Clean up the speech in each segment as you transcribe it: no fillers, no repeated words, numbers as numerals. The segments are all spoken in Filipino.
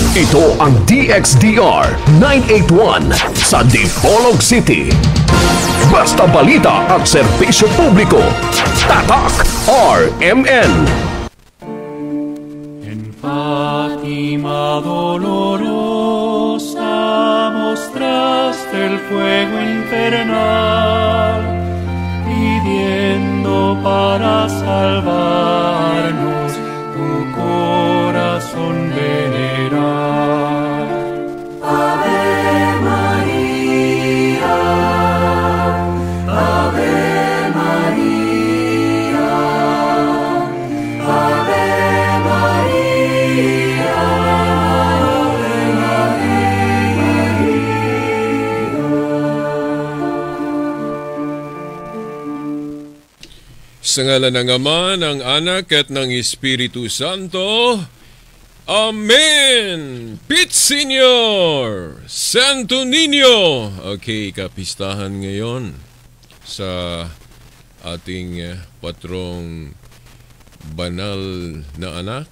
Ito ang DXDR 981 sa Dipolog City. Basta balita at serbisyo publiko. Tatak RMN. En Fátima dolorosa mostraste el fuego infernal, pidiendo para salvarnos tu corazón venerar. Ave María, Ave María, Ave María, Ave María. Sa ngalan ng Ama, ng Anak at ng Espiritu Santo. Amen! Pit Senior! Santo Niño! Okay, kapistahan ngayon sa ating patrong banal na anak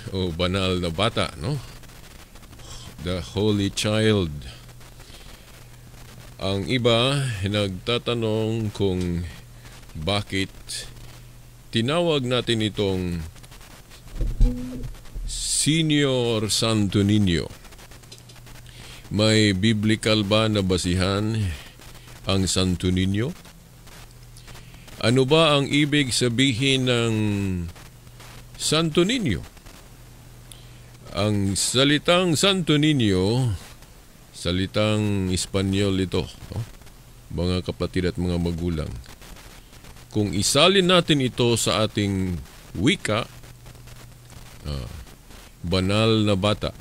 o banal na bata, no? The Holy Child. Ang iba nagtatanong kung bakit tinawag natin itong Senior Santo Niño. May biblical ba na basihan ang Santo Niño? Ano ba ang ibig sabihin ng Santo Niño? Ang salitang Santo Niño, salitang Espanyol ito, no? Mga kapatid at mga magulang. Kung isalin natin ito sa ating wika, banal na bata.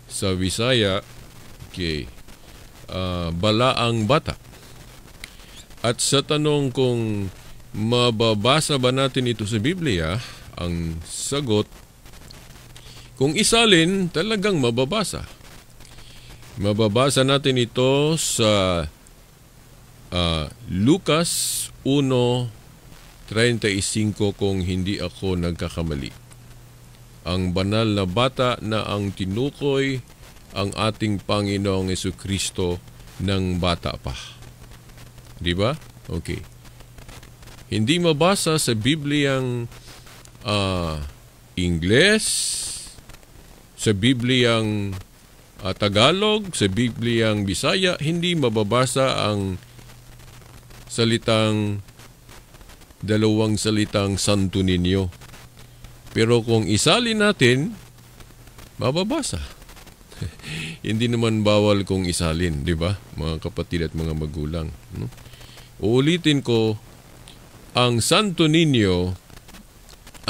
Sa Visaya, okay, balaang bata. At sa tanong kung mababasa ba natin ito sa Biblia, ang sagot, kung isalin, talagang mababasa. Mababasa natin ito sa Lucas 1:35 kung hindi ako nagkakamali. Ang banal na bata na ang tinukoy ang ating Panginoong Jesucristo ng bata pa. Di ba? Okay. Hindi mabasa sa Bibliang Ingles, sa Bibliang Tagalog, sa Bibliang Bisaya, hindi mababasa ang dalawang salitang Santo Niño. Pero kung isalin natin, mababasa. Hindi naman bawal kung isalin, di ba? Mga kapatid at mga magulang. No? Uulitin ko, ang Santo Niño,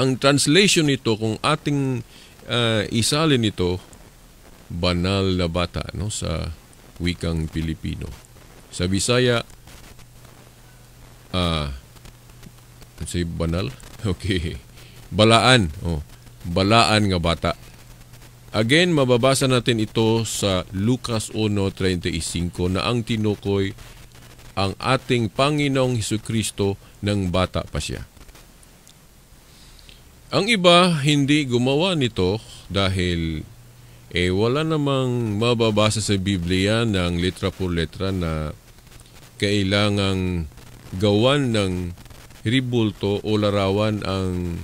ang translation nito, kung ating isalin ito, banal na bata, no? Sa wikang Pilipino. Sa Bisaya, say banal? Okay. Balaan. Balaan nga bata. Again, mababasa natin ito sa Lucas 1:35 na ang tinukoy ang ating Panginoong Hesukristo ng bata pa siya. Ang iba hindi gumawa nito dahil wala namang mababasa sa Biblia ng letra por letra na kailangang gawan ng ribulto o larawan ang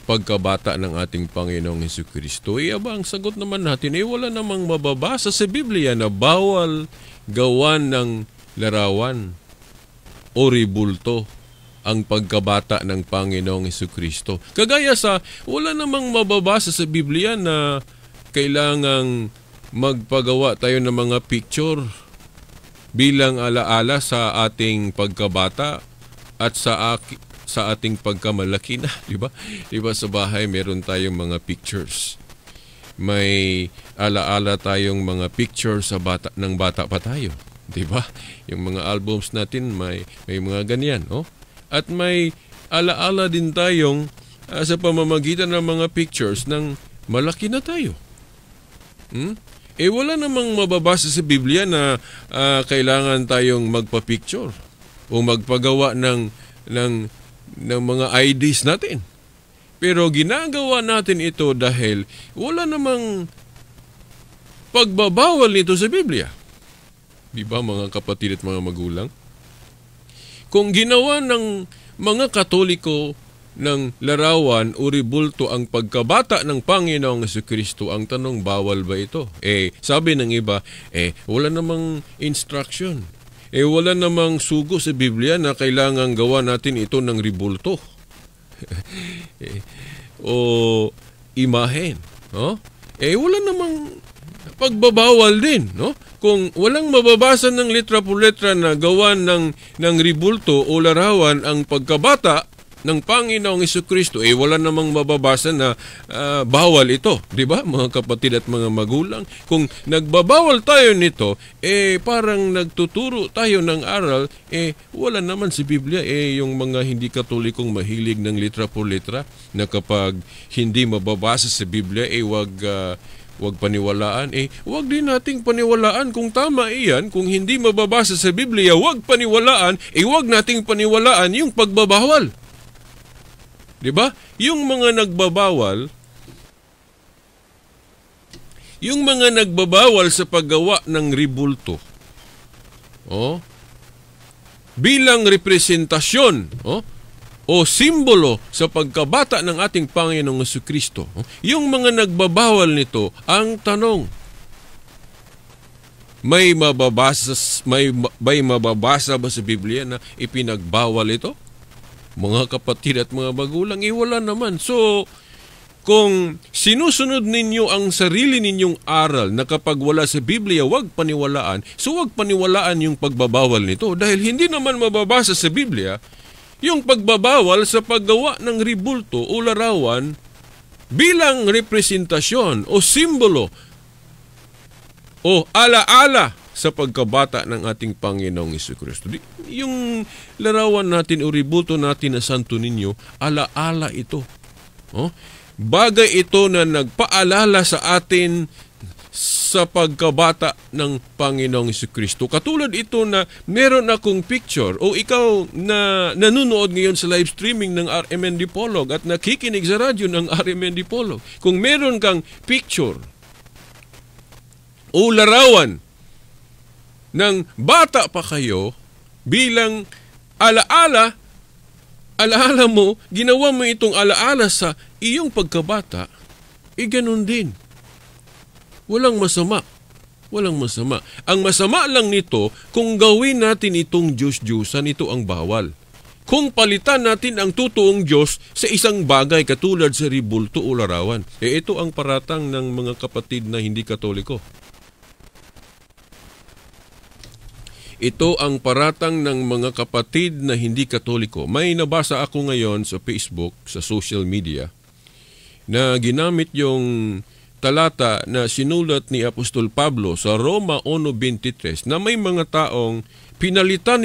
pagkabata ng ating Panginoong Hesukristo. Ang sagot naman natin, wala namang mababasa sa Biblia na bawal gawan ng larawan o ribulto ang pagkabata ng Panginoong Hesukristo. Kagaya sa, wala namang mababasa sa Biblia na kailangang magpagawa tayo ng mga picture bilang alaala sa ating pagkabata at sa ating pagkamalaki na, di ba? Di ba sa bahay meron tayong mga pictures. May alaala tayong mga pictures ng bata pa tayo, di ba? Yung mga albums natin may mga ganyan, oh. At may alaala din tayong sa pamamagitan ng mga pictures ng malaki na tayo. Wala namang mababasa sa Biblia na kailangan tayong magpa-picture o magpagawa ng mga IDs natin. Pero ginagawa natin ito dahil wala namang pagbabawal nito sa Biblia. Di ba mga kapatid at mga magulang? Kung ginawa ng mga Katoliko ng larawan o ribulto ang pagkabata ng Panginoong Jesucristo, ang tanong, bawal ba ito? Sabi ng iba, wala namang instruction. Wala namang sugo sa Biblia na kailangan gawa natin ito ng ribulto. O imahen. No? Wala namang pagbabawal din. No? Kung walang mababasa ng letra por letra na gawa ng ribulto o larawan ang pagkabata ng Panginoong Jesucristo, wala namang mababasa na bawal ito. Di ba, mga kapatid at mga magulang? Kung nagbabawal tayo nito, parang nagtuturo tayo ng aral, wala naman si Biblia, yung mga hindi Katolikong mahilig ng letra por letra, na kapag hindi mababasa sa Biblia, wag paniwalaan. Wag din nating paniwalaan kung tama iyan. Kung hindi mababasa sa Biblia, wag paniwalaan. Wag nating paniwalaan yung pagbabawal. Diba? Yung mga nagbabawal sa paggawa ng ribulto, bilang representasyon, o simbolo sa pagkabata ng ating Panginoong Jesucristo, yung mga nagbabawal nito, ang tanong, may mababasa ba sa Biblia na ipinagbawal ito? Mga kapatid at mga magulang, wala naman. So, kung sinusunod ninyo ang sarili ninyong aral na kapag wala sa Biblia, wag paniwalaan, so wag paniwalaan yung pagbabawal nito. Dahil hindi naman mababasa sa Biblia yung pagbabawal sa paggawa ng ribulto o larawan bilang representasyon o simbolo o alaala sa pagkabata ng ating Panginoong Jesucristo. Yung larawan natin o ribulto natin na Santo Niño, alaala ito. Bagay ito na nagpaalala sa atin sa pagkabata ng Panginoong Jesucristo. Katulad ito na meron akong picture o ikaw na nanonood ngayon sa live streaming ng RMN Dipolog at nakikinig sa radyo ng RMN Dipolog. Kung meron kang picture o larawan ng bata pa kayo bilang alaala mo, ginawa mo itong alaala sa iyong pagkabata, ganun din. Walang masama. Ang masama lang nito, kung gawin natin itong Diyos-Diyusan, ito ang bawal. Kung palitan natin ang totoong Diyos sa isang bagay katulad sa ribulto o larawan, ito ang paratang ng mga kapatid na hindi Katoliko. Ito ang paratang ng mga kapatid na hindi Katoliko. May nabasa ako ngayon sa Facebook, sa social media, na ginamit yung talata na sinulat ni Apostol Pablo sa Roma 1:23 na may mga taong pinalitan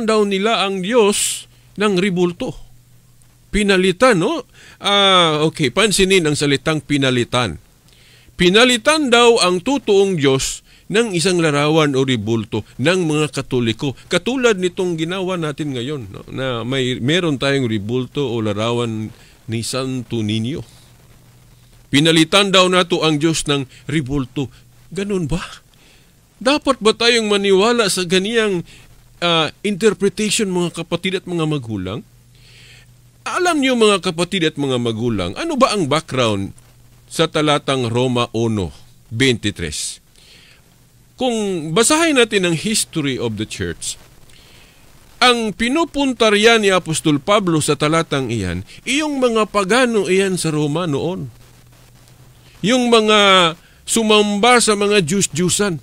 daw nila ang Diyos ng ribulto. Pinalitan, no? Okay, pansinin ang salitang pinalitan. Pinalitan daw ang totoong Diyos ng isang larawan o ribulto ng mga Katoliko. Katulad nitong ginawa natin ngayon, no? Na meron tayong ribulto o larawan ni Santo Niño. Pinalitan daw nato ang Diyos ng ribulto. Ganun ba? Dapat ba tayong maniwala sa ganiyang interpretation, mga kapatid at mga magulang? Alam niyo, mga kapatid at mga magulang, ano ba ang background sa talatang Roma 1:23? Kung basahin natin ang history of the church, ang pinupuntaryan ni Apostol Pablo sa talatang iyan, iyong mga pagano iyan sa Roma noon. Yung mga sumamba sa mga Diyos-Diyusan,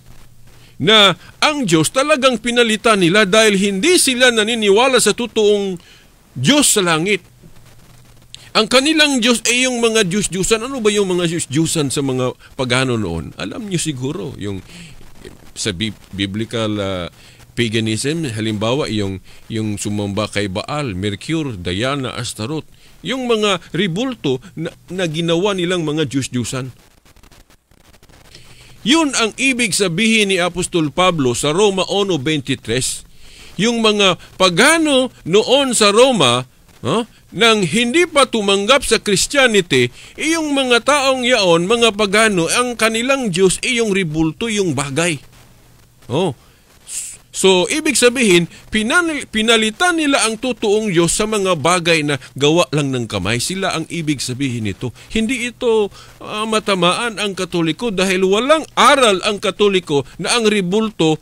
na ang Diyos talagang pinalitan nila dahil hindi sila naniniwala sa totoong Diyos sa langit. Ang kanilang Diyos ay yung mga Diyos-Diyusan. Ano ba yung mga Diyos-Diyusan sa mga pagano noon? Alam niyo siguro, yung sa biblical paganism, halimbawa yung sumamba kay Baal, Mercure, Diana, Astaroth, yung mga ribulto na ginawa nilang mga Diyos-Diyusan. Yun ang ibig sabihin ni Apostol Pablo sa Roma 1:23. Yung mga pagano noon sa Roma, nang hindi pa tumanggap sa Christianity, iyong mga taong yaon, mga pagano, ang kanilang Diyos iyong ribulto, yung bagay. Oh. So, ibig sabihin, pinalitan nila ang totoong Diyos sa mga bagay na gawa lang ng kamay. Sila ang ibig sabihin nito. Hindi ito matamaan ang Katoliko dahil walang aral ang Katoliko na ang ribulto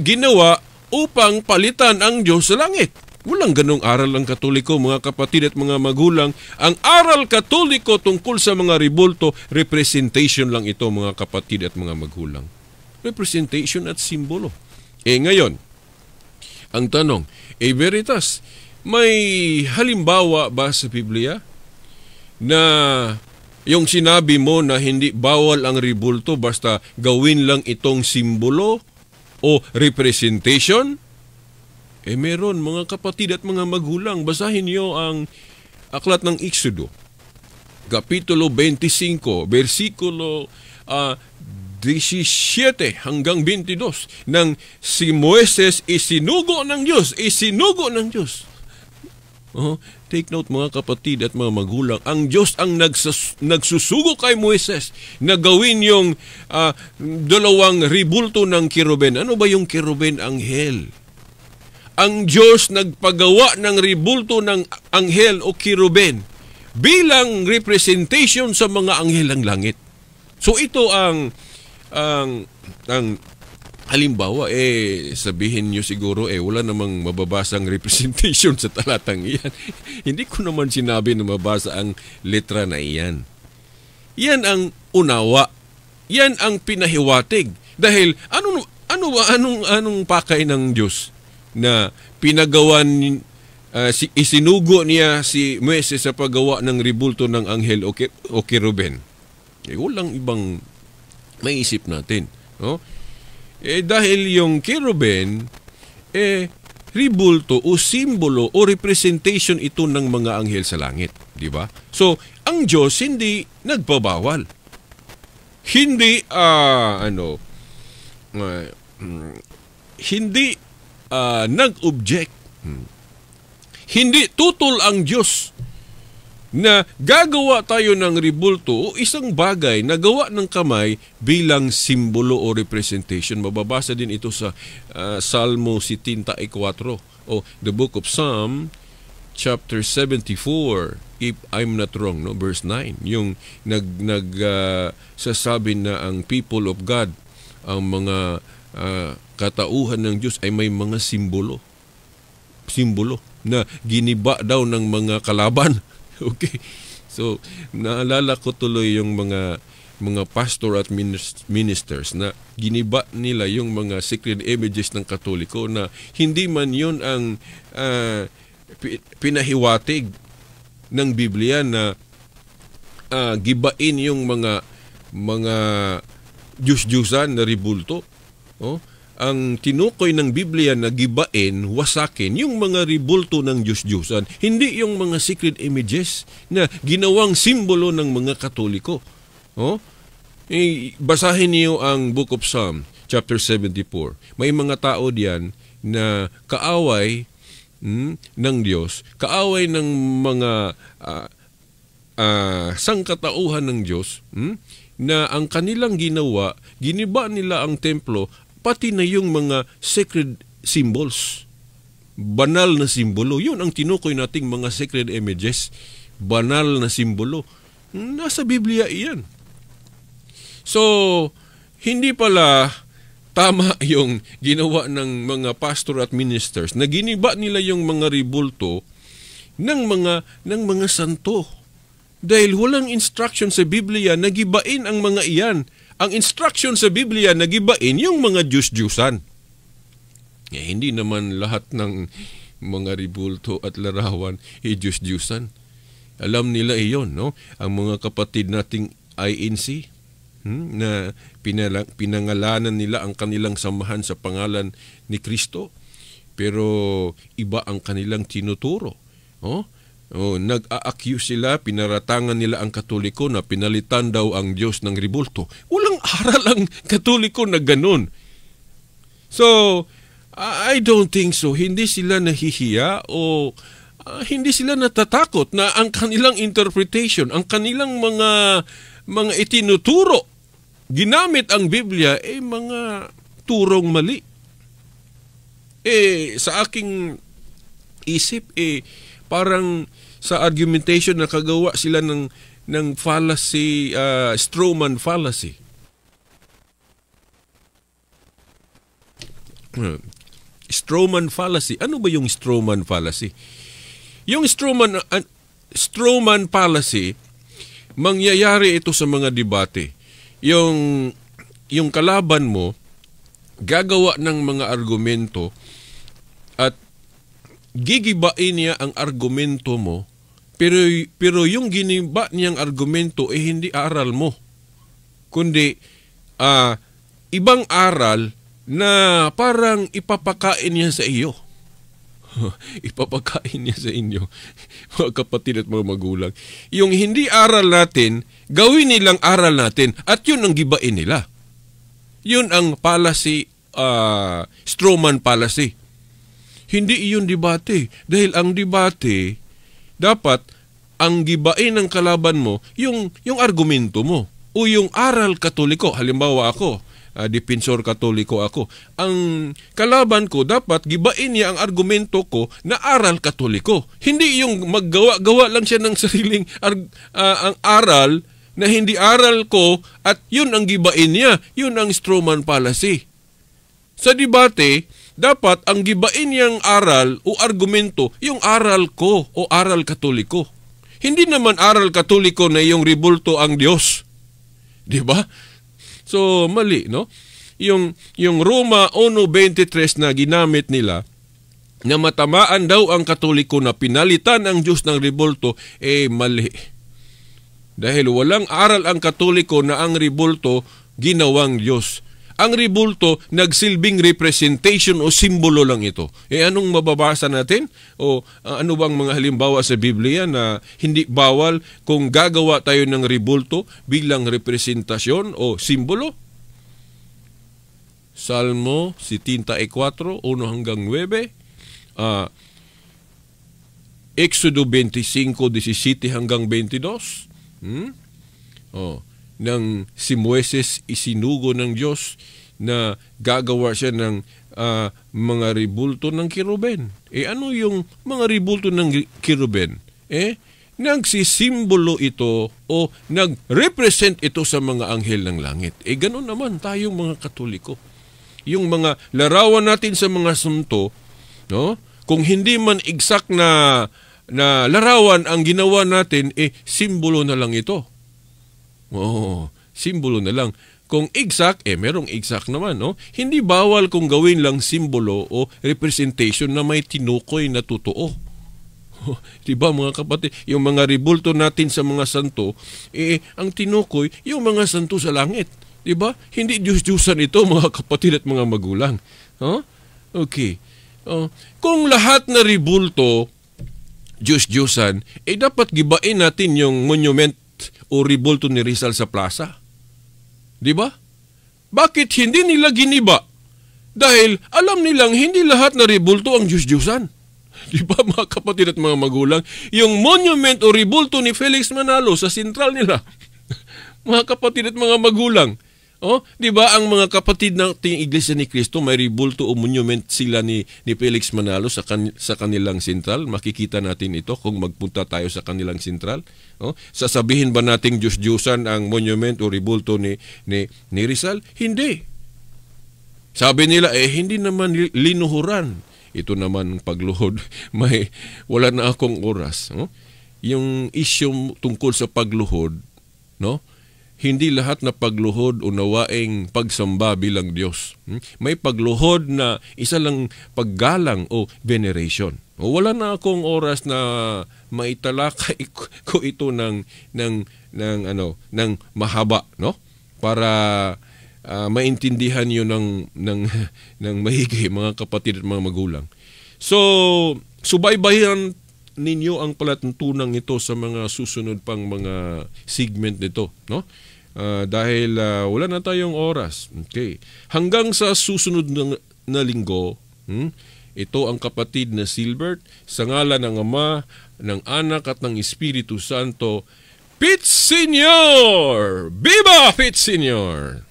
ginawa upang palitan ang Diyos sa langit. Walang ganong aral ang Katoliko, mga kapatid at mga magulang. Ang aral Katoliko tungkol sa mga ribulto, representation lang ito, mga kapatid at mga magulang. Representation at simbolo. Ngayon, ang tanong, veritas, may halimbawa ba sa Biblia na yung sinabi mo na hindi bawal ang ribulto basta gawin lang itong simbolo o representation? Meron, mga kapatid at mga magulang. Basahin niyo ang aklat ng Exodo, Kapitulo 25, versikulo 17 hanggang 22, nang si Moises isinugo ng Diyos. Take note, mga kapatid at mga magulang, ang Diyos ang nagsusugo kay Moises na gawin yung dalawang ribulto ng kiruben. Ano ba yung kiruben? Anghel. Ang Diyos nagpagawa ng ribulto ng anghel o kiruben bilang representation sa mga anghel ng langit. So ito ang halimbawa, sabihin nyo siguro, wala namang mababasang representation sa talatang iyan. Hindi ko naman sinabi na mabasa ang letra na iyan. Yan ang unawa. Yan ang pinahiwatig. Dahil anong pakay ng Diyos na pinagawan, isinugo niya si Moises sa paggawa ng ribulto ng anghel o kiruben? Walang ibang maisip natin. No? Dahil yung kiruben, ribulto o simbolo o representation ito ng mga anghel sa langit. Diba? So, ang Diyos hindi nagpabawal. Hindi, hindi nag-object. Hindi tutol ang Diyos na gagawa tayo ng ribulto o isang bagay na gawa ng kamay bilang simbolo o representation. Mababasa din ito sa Salmo 74 o the book of Psalm chapter 74, if I'm not wrong, no, verse 9, yung sasabi na ang people of God, ang mga katauhan ng Diyos ay may mga simbolo na giniba daw ng mga kalaban. Okay. So, naalala ko tuloy yung mga pastor at ministers na giniba nila yung mga sacred images ng Katoliko na hindi man yun ang pinahiwatig ng Biblia na gibain yung mga Diyos-Diyusan na ribulto. Ang tinukoy ng Biblia na gibain, wasakin, yung mga ribulto ng Diyos-Diyusan, hindi yung mga sacred images na ginawang simbolo ng mga Katoliko. Basahin niyo ang Book of Psalm, chapter 74. May mga tao diyan na kaaway ng Diyos, kaaway ng mga sangkatauhan ng Diyos, na ang kanilang ginawa, giniba nila ang templo, pati na yung mga sacred symbols, banal na simbolo. Yun ang tinukoy nating mga sacred images, banal na simbolo. Nasa Biblia iyan. So, hindi pala tama yung ginawa ng mga pastor at ministers na giniba nila yung mga ribulto ng mga santo. Dahil walang instruction sa Biblia na gibain ang mga iyan. Ang instruction sa Biblia na gibain yung mga Diyos-Diyusan. Hindi naman lahat ng mga ribulto at larawan Diyos-Diyusan. Alam nila iyon, no? Ang mga kapatid nating INC, na pinangalanan nila ang kanilang samahan sa pangalan ni Kristo, pero iba ang kanilang tinuturo. Nag-a-accuse sila, pinaratangan nila ang Katoliko na pinalitan daw ang Diyos ng ribulto. Walang aral ang Katoliko na ganun. So, I don't think so. Hindi sila nahihiya o hindi sila natatakot na ang kanilang interpretation, ang kanilang mga itinuturo, ginamit ang Biblia, mga turong mali. Sa aking isip, parang sa argumentation nakagawa sila ng fallacy, strawman fallacy. Strawman fallacy. Ano ba yung strawman fallacy? Yung strawman fallacy, mangyayari ito sa mga debate. Yung kalaban mo, gagawa ng mga argumento at gigibain niya ang argumento mo, pero yung giniba niyang argumento hindi aral mo, kundi ibang aral na parang ipapakain niya sa iyo. Ipapakain niya sa inyo, mga kapatid at mga magulang. Yung hindi aral natin, gawin nilang aral natin, at yun ang gibain nila. Yun ang fallacy, strawman fallacy. Hindi iyon debate. Dahil ang debate, dapat ang gibain ng kalaban mo, yung argumento mo, o yung aral katoliko. Halimbawa ako, depensor katoliko ako. Ang kalaban ko, dapat gibain niya ang argumento ko na aral katoliko. Hindi yung maggawa-gawa lang siya ng sariling ang aral na hindi aral ko at yun ang gibain niya. Yun ang strawman fallacy. Sa debate, dapat ang gibain niyang aral o argumento, yung aral ko o aral katoliko. Hindi naman aral katoliko na yung rebulto ang Diyos. Diba? So, mali, no? Yung Roma 1:23 na ginamit nila, na matamaan daw ang katoliko na pinalitan ang Diyos ng rebulto, mali. Dahil walang aral ang katoliko na ang rebulto ginawang Diyos. Ang rebulto, nagsilbing representation o simbolo lang ito. Anong mababasa natin? O ano bang mga halimbawa sa Biblia na hindi bawal kung gagawa tayo ng rebulto bilang representasyon o simbolo? Salmo 74, 1 hanggang 9. Exodo 25, 17 hanggang 22. Nang si Moises isinugo ng Diyos na gagawa siya ng mga rebulto ng kiruben. Ano yung mga rebulto ng kiruben? Nagsisimbolo ito o nag-represent ito sa mga anghel ng langit. Ganun naman tayong mga Katoliko. Yung mga larawan natin sa mga santo, no? Kung hindi man exact na larawan ang ginawa natin, simbolo na lang ito. Simbolo na lang. Kung exact, merong exact naman, no? Hindi bawal kung gawin lang simbolo o representation na may tinukoy na totoo. Diba mga kapatid? Yung mga rebulto natin sa mga santo, ang tinukoy, yung mga santo sa langit. Diba? Hindi Diyos-Diyosan ito, mga kapatid at mga magulang. Okay. Kung lahat na rebulto, Diyos-Diyosan, dapat gibain natin yung monument o rebulto ni Rizal sa plaza. Diba? Bakit hindi nila giniba? Dahil alam nilang hindi lahat na rebulto ang Diyos-Diyosan. Diba mga kapatid at mga magulang? Yung monument o rebulto ni Felix Manalo sa sentral nila. Mga kapatid at mga magulang. Diba ang mga kapatid ng Iglesia ni Cristo, may rebulto o monument sila ni Felix Manalo sa kanilang sentral. Makikita natin ito kung magpunta tayo sa kanilang sentral. Sasabihin ba nating Diyos-Diyosan ang monument o rebulto ni Rizal? Hindi. Sabi nila, hindi naman linuhuran. Ito naman pagluhod. Wala na akong oras. Yung issue tungkol sa pagluhod, no? Hindi lahat na pagluhod o nawaing pagsamba bilang Diyos. May pagluhod na isa lang paggalang o veneration. Wala na akong oras na maitalakay ko ito ng mahaba, no? Para maintindihan niyo ng mahigi, mga kapatid at mga magulang. So, subaybayan ninyo ang palatuntunan ito sa mga susunod pang mga segment nito, no? Dahil wala na tayong oras. Okay. Hanggang sa susunod na linggo, Ito ang kapatid na Silbert, sa ngalan ng Ama, ng Anak at ng Espiritu Santo, Pete Senior! Viva Pete Senior!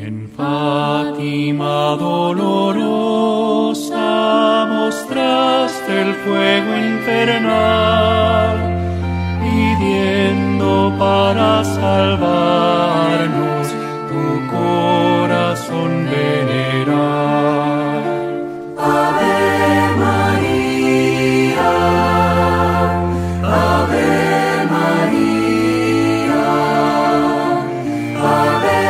En Fátima dolorosa mostraste el fuego infernal, pidiendo para salvarnos tu corazón venerar. Ave María, Ave María, Ave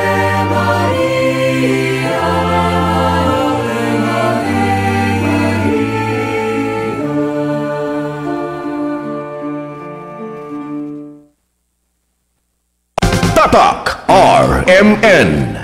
María, Ave Tatak RMN.